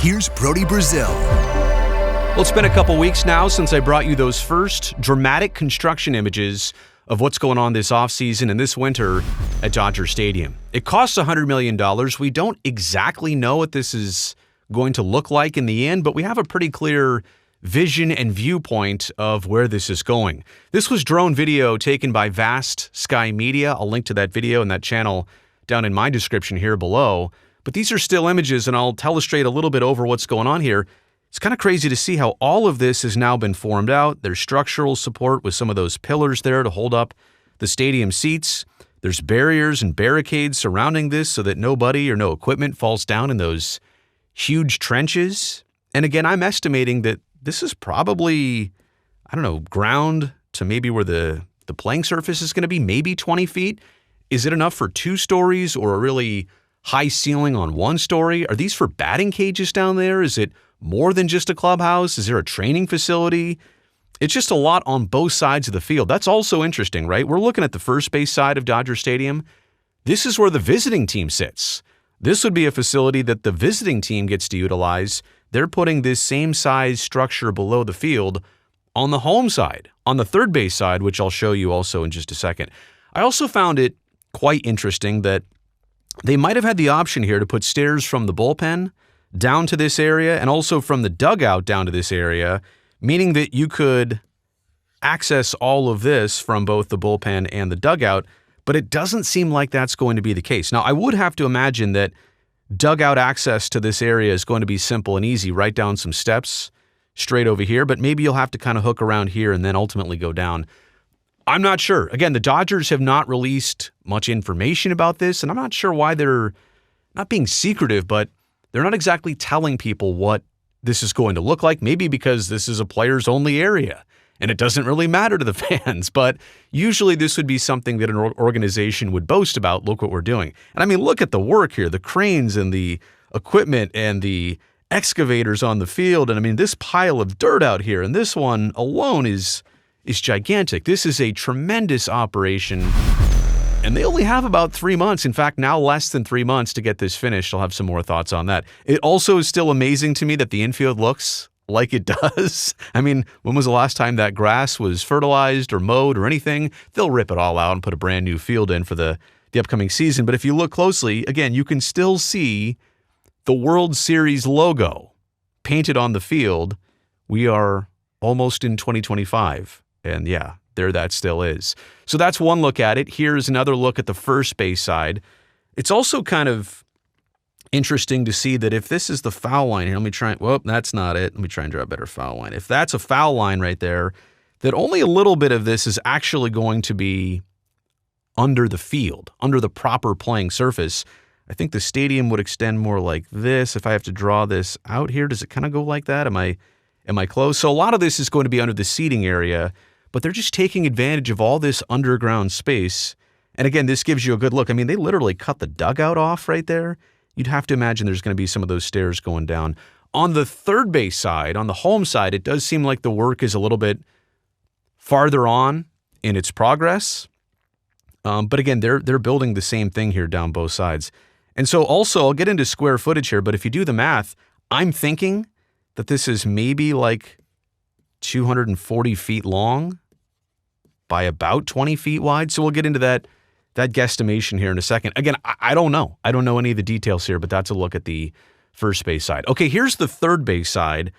here's Brody Brazil. Well, it's been a couple weeks now since I brought you those first dramatic construction images of what's going on this offseason and this winter at Dodger Stadium. It costs $100 million. We don't exactly know what this is going to look like in the end, but we have a pretty clear vision and viewpoint of where this is going. This was drone video taken by Vast Sky Media. I'll link to that video and that channel down in my description here below. But these are still images, and I'll illustrate a little bit over what's going on here. It's kind of crazy to see how all of this has now been formed out. There's structural support with some of those pillars there to hold up the stadium seats. There's barriers and barricades surrounding this so that nobody or no equipment falls down in those huge trenches. And again, I'm estimating that this is probably, ground to maybe where the playing surface is going to be, maybe 20 feet. Is it enough for 2 stories or a really high ceiling on 1 story? Are these for batting cages down there? Is it more than just a clubhouse? Is there a training facility? It's just a lot on both sides of the field. That's also interesting, right? We're looking at the first base side of Dodger Stadium. This is where the visiting team sits. This would be a facility that the visiting team gets to utilize. They're putting this same size structure below the field on the home side, on the third base side, which I'll show you also in just a second. I also found it quite interesting that they might have had the option here to put stairs from the bullpen down to this area and also from the dugout down to this area, meaning that you could access all of this from both the bullpen and the dugout, but it doesn't seem like that's going to be the case. Now, I would have to imagine that dugout access to this area is going to be simple and easy, right down some steps straight over here, but maybe you'll have to kind of hook around here and then ultimately go down. I'm not sure. Again, the Dodgers have not released much information about this, and I'm not sure why they're not being secretive, but they're not exactly telling people what this is going to look like, maybe because this is a players-only area, and it doesn't really matter to the fans, but usually this would be something that an organization would boast about. Look what we're doing. And I mean, look at the work here, the cranes and the equipment and the excavators on the field, and I mean, this pile of dirt out here, and this one alone is gigantic. This is a tremendous operation. And they only have about 3 months. In fact, now less than 3 months to get this finished. I'll have some more thoughts on that. It also is still amazing to me that the infield looks like it does. I mean, when was the last time that grass was fertilized or mowed or anything? They'll rip it all out and put a brand new field in for the upcoming season. But if you look closely, again, you can still see the World Series logo painted on the field. We are almost in 2025. And yeah, there that still is. So that's one look at it. Here's another look at the first base side. It's also kind of interesting to see that if this is the foul line here, let me try, that's not it. Let me try and draw a better foul line. If that's a foul line right there, that only a little bit of this is actually going to be under the field, under the proper playing surface. I think the stadium would extend more like this. If I have to draw this out here, does it kind of go like that? Am I close? So a lot of this is going to be under the seating area, but they're just taking advantage of all this underground space. And again, this gives you a good look. I mean, they literally cut the dugout off right there. You'd have to imagine there's going to be some of those stairs going down. On the third base side, on the home side, it does seem like the work is a little bit farther on in its progress. But again, they're building the same thing here down both sides. And so also, I'll get into square footage here, but if you do the math, I'm thinking that this is maybe like 240 feet long by about 20 feet wide. So we'll get into that guesstimation here in a second. Again, I don't know. I don't know any of the details here, but that's a look at the first base side. Okay, here's the third base side.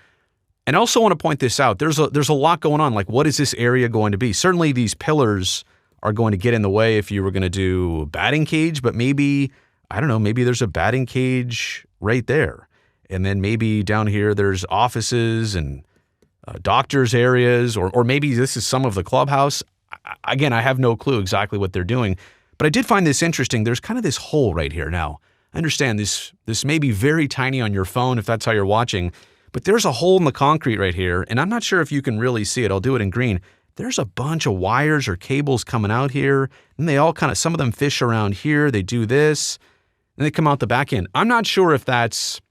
And I also want to point this out. There's a lot going on. Like, what is this area going to be? Certainly these pillars are going to get in the way if you were going to do a batting cage, but maybe, I don't know, maybe there's a batting cage right there. And then maybe down here there's offices and doctors' areas, or maybe this is some of the clubhouse. Again, I have no clue exactly what they're doing, but I did find this interesting. There's kind of this hole right here. Now, I understand this may be very tiny on your phone if that's how you're watching, but there's a hole in the concrete right here, and I'm not sure if you can really see it. I'll do it in green. There's a bunch of wires or cables coming out here, and they all kind of, some of them fish around here. They do this, and they come out the back end. I'm not sure if that's,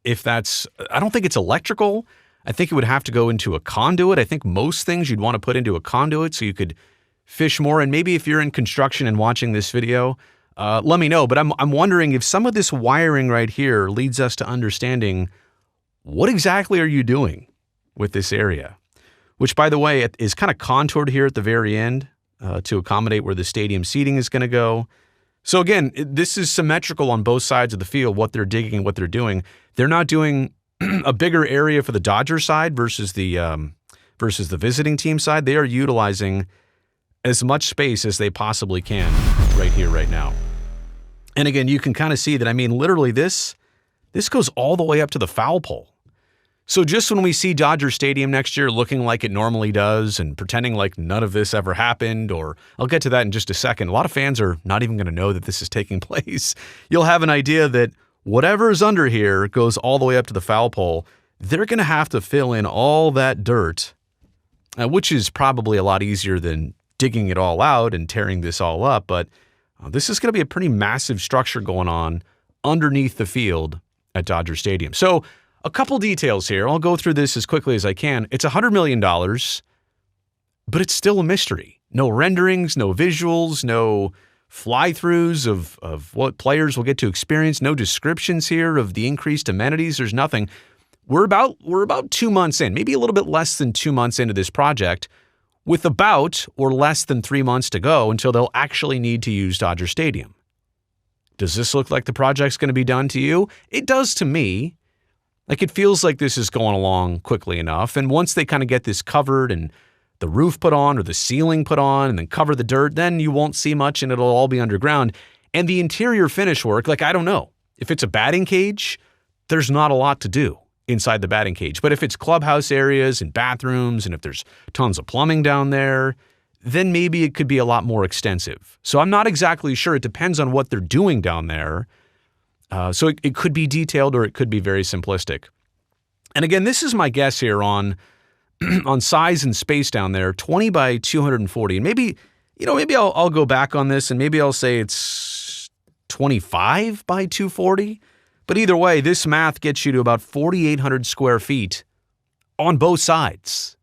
I don't think it's electrical. I think it would have to go into a conduit. I think most things you'd want to put into a conduit so you could fish more. And maybe if you're in construction and watching this video, let me know. But I'm wondering if some of this wiring right here leads us to understanding what exactly are you doing with this area, which, by the way, is kind of contoured here at the very end to accommodate where the stadium seating is going to go. So again, this is symmetrical on both sides of the field, what they're digging and what they're doing. They're not doing a bigger area for the Dodgers side versus the visiting team side. They are utilizing as much space as they possibly can right here, right now. And again, you can kind of see that, I mean, literally this goes all the way up to the foul pole. So just when we see Dodger Stadium next year looking like it normally does and pretending like none of this ever happened, or I'll get to that in just a second, a lot of fans are not even going to know that this is taking place. You'll have an idea that whatever is under here goes all the way up to the foul pole. They're going to have to fill in all that dirt, which is probably a lot easier than digging it all out and tearing this all up. But this is going to be a pretty massive structure going on underneath the field at Dodger Stadium. So a couple details here. I'll go through this as quickly as I can. It's $100 million, but it's still a mystery. No renderings, no visuals, no fly-throughs of what players will get to experience, no descriptions here of the increased amenities. There's nothing. We're about 2 months in, maybe a little bit less than 2 months into this project, with about or less than 3 months to go until they'll actually need to use Dodger Stadium. Does this look like the project's going to be done to you? It does to me. Like, it feels like this is going along quickly enough. And once they kind of get this covered and the roof put on or the ceiling put on and then cover the dirt, then you won't see much and it'll all be underground. And the interior finish work, like, I don't know. If it's a batting cage, there's not a lot to do inside the batting cage. But if it's clubhouse areas and bathrooms and if there's tons of plumbing down there, then maybe it could be a lot more extensive. So I'm not exactly sure. It depends on what they're doing down there. So it could be detailed or it could be very simplistic. And again, this is my guess here on size and space down there, 20 by 240. And maybe I'll go back on this and maybe I'll say it's 25 by 240. But either way, this math gets you to about 4,800 square feet on both sides.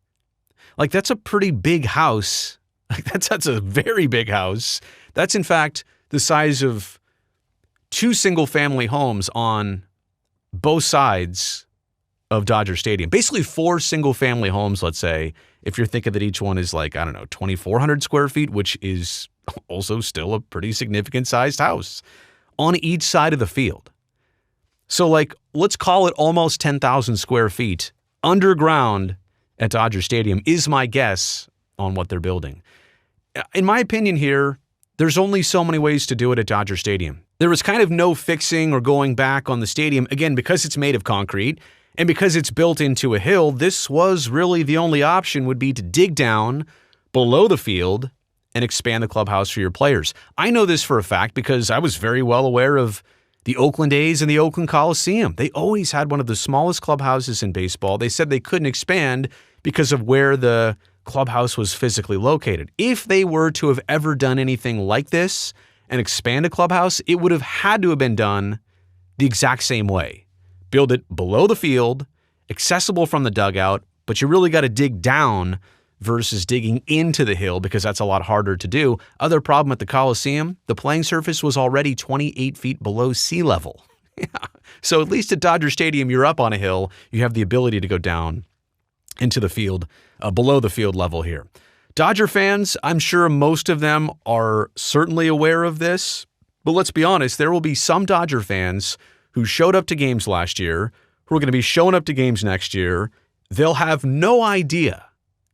Like, that's a pretty big house. Like, that's a very big house. That's, in fact, the size of 2 single-family homes on both sides of Dodger Stadium. Basically 4 single-family homes, let's say, if you're thinking that each one is like, I don't know, 2,400 square feet, which is also still a pretty significant-sized house, on each side of the field. So, like, let's call it almost 10,000 square feet underground at Dodger Stadium is my guess on what they're building. In my opinion here, there's only so many ways to do it at Dodger Stadium. There was kind of no fixing or going back on the stadium. Again, because it's made of concrete and because it's built into a hill, this was really the only option would be to dig down below the field and expand the clubhouse for your players. I know this for a fact because I was very well aware of the Oakland A's and the Oakland Coliseum. They always had one of the smallest clubhouses in baseball. They said they couldn't expand because of where the clubhouse was physically located. If they were to have ever done anything like this and expand a clubhouse, it would have had to have been done the exact same way. Build it below the field, accessible from the dugout, but you really got to dig down versus digging into the hill because that's a lot harder to do. Other problem at the Coliseum, the playing surface was already 28 feet below sea level. Yeah. So at least at Dodger Stadium, you're up on a hill. You have the ability to go down into the field, below the field level here. Dodger fans, I'm sure most of them are certainly aware of this, but let's be honest, there will be some Dodger fans who showed up to games last year, who are going to be showing up to games next year. They'll have no idea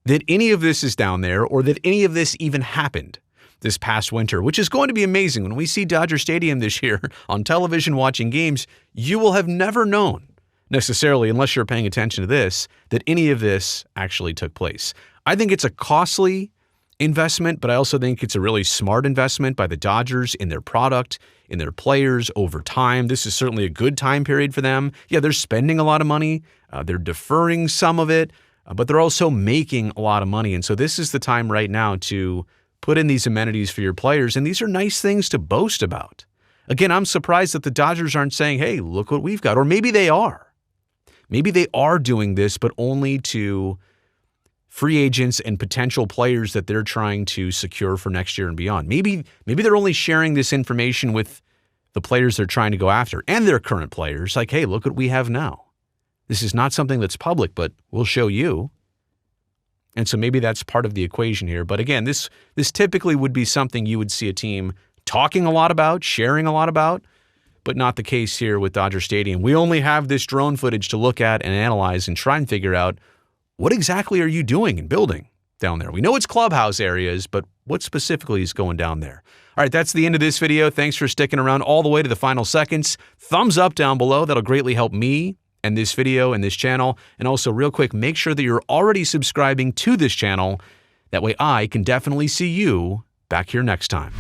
that any of this is down there or that any of this even happened this past winter, which is going to be amazing. When we see Dodger Stadium this year on television watching games, you will have never known necessarily, unless you're paying attention to this, that any of this actually took place. I think it's a costly investment, but I also think it's a really smart investment by the Dodgers in their product, in their players over time. This is certainly a good time period for them. Yeah, they're spending a lot of money. They're deferring some of it, but they're also making a lot of money. And so this is the time right now to put in these amenities for your players. And these are nice things to boast about. Again, I'm surprised that the Dodgers aren't saying, hey, look what we've got. Or maybe they are. Maybe they are doing this, but only to free agents and potential players that they're trying to secure for next year and beyond. Maybe they're only sharing this information with the players they're trying to go after and their current players. Like, hey, look what we have now. This is not something that's public, but we'll show you. And so maybe that's part of the equation here. But again, this typically would be something you would see a team talking a lot about, sharing a lot about, but not the case here with Dodger Stadium. We only have this drone footage to look at and analyze and try and figure out what exactly are you doing and building down there. We know it's clubhouse areas, but what specifically is going down there? All right, that's the end of this video. Thanks for sticking around all the way to the final seconds. Thumbs up down below. That'll greatly help me and this video and this channel. And also, real quick, make sure that you're already subscribing to this channel. That way I can definitely see you back here next time.